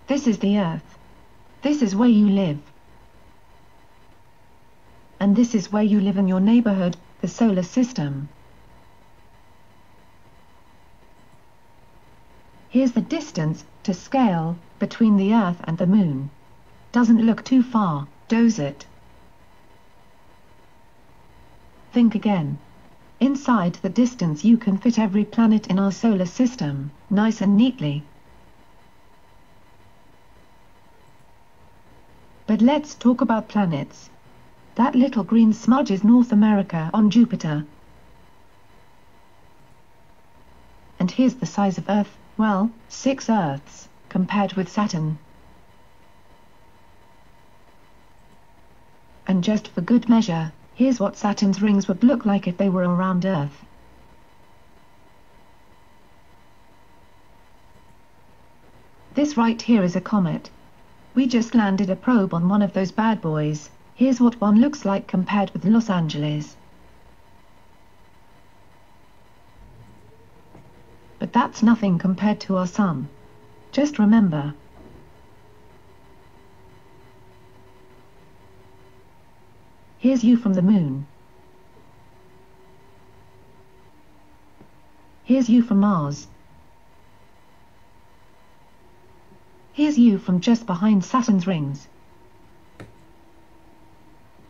This is the Earth. This is where you live. And this is where you live in your neighborhood, the solar system. Here's the distance, to scale, between the Earth and the Moon. Doesn't look too far, does it? Think again. Inside the distance you can fit every planet in our solar system, nice and neatly. But let's talk about planets. That little green smudge is North America on Jupiter. And here's the size of Earth, well, 6 Earths, compared with Saturn. And just for good measure, here's what Saturn's rings would look like if they were around Earth. This right here is a comet. We just landed a probe on one of those bad boys. Here's what one looks like compared with Los Angeles. But that's nothing compared to our Sun. Just remember. Here's you from the Moon. Here's you from Mars. Here's you from just behind Saturn's rings.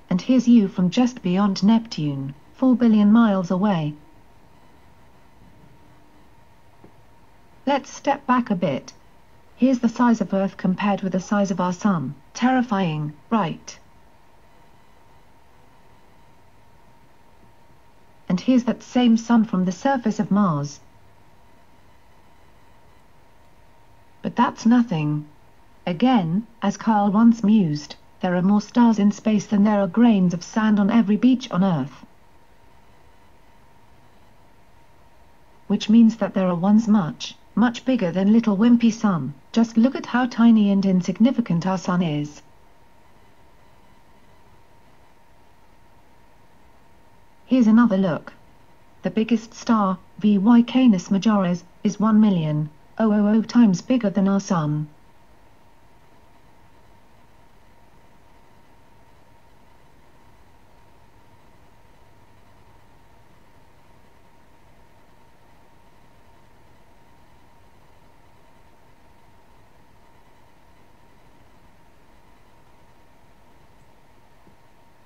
And here's you from just beyond Neptune, 4 billion miles away. Let's step back a bit. Here's the size of Earth compared with the size of our Sun. Terrifying, right? And here's that same Sun from the surface of Mars. But that's nothing. Again, as Carl once mused, there are more stars in space than there are grains of sand on every beach on Earth. Which means that there are ones much, much bigger than little wimpy Sun. Just look at how tiny and insignificant our Sun is. Here's another look. The biggest star, VY Canis Majoris, is 1,000,000 times bigger than our Sun.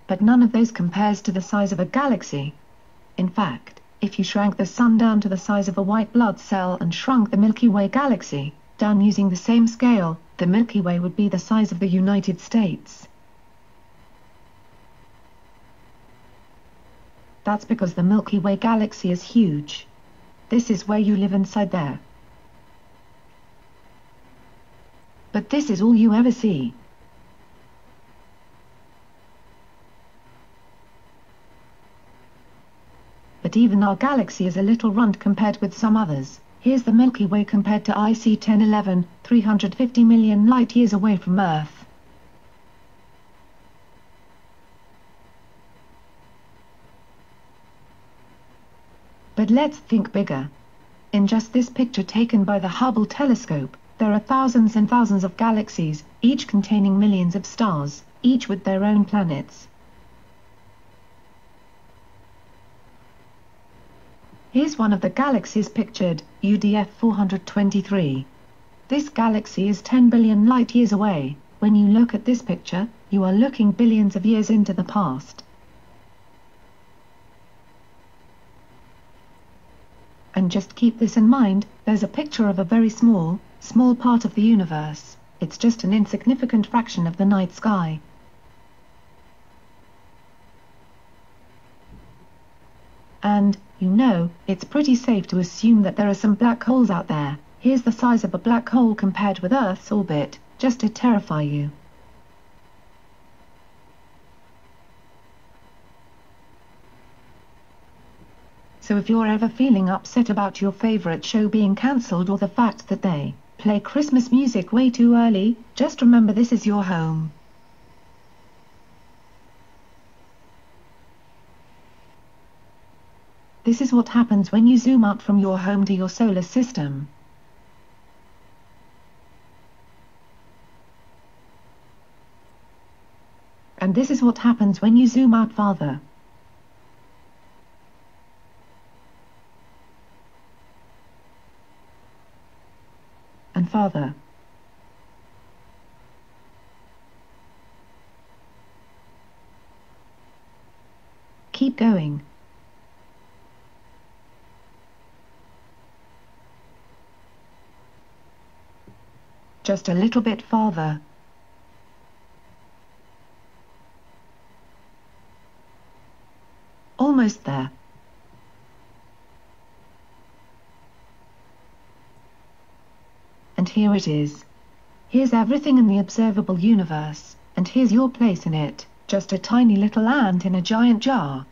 But none of those compares to the size of a galaxy. In fact, if you shrank the Sun down to the size of a white blood cell and shrunk the Milky Way galaxy, down using the same scale, the Milky Way would be the size of the United States. That's because the Milky Way galaxy is huge. This is where you live inside there. But this is all you ever see. But even our galaxy is a little runt compared with some others. Here's the Milky Way compared to IC 1011, 350 million light-years away from Earth. But let's think bigger. In just this picture taken by the Hubble telescope, there are thousands and thousands of galaxies, each containing millions of stars, each with their own planets. Here's one of the galaxies pictured, UDF 423. This galaxy is 10 billion light-years away. When you look at this picture, you are looking billions of years into the past. And just keep this in mind, there's a picture of a very small part of the universe. It's just an insignificant fraction of the night sky. And, you know, it's pretty safe to assume that there are some black holes out there. Here's the size of a black hole compared with Earth's orbit, just to terrify you. So if you're ever feeling upset about your favorite show being cancelled or the fact that they play Christmas music way too early, just remember this is your home. This is what happens when you zoom out from your home to your solar system. And this is what happens when you zoom out farther. And farther. Keep going. Just a little bit farther. Almost there. And here it is. Here's everything in the observable universe, and here's your place in it, just a tiny little ant in a giant jar.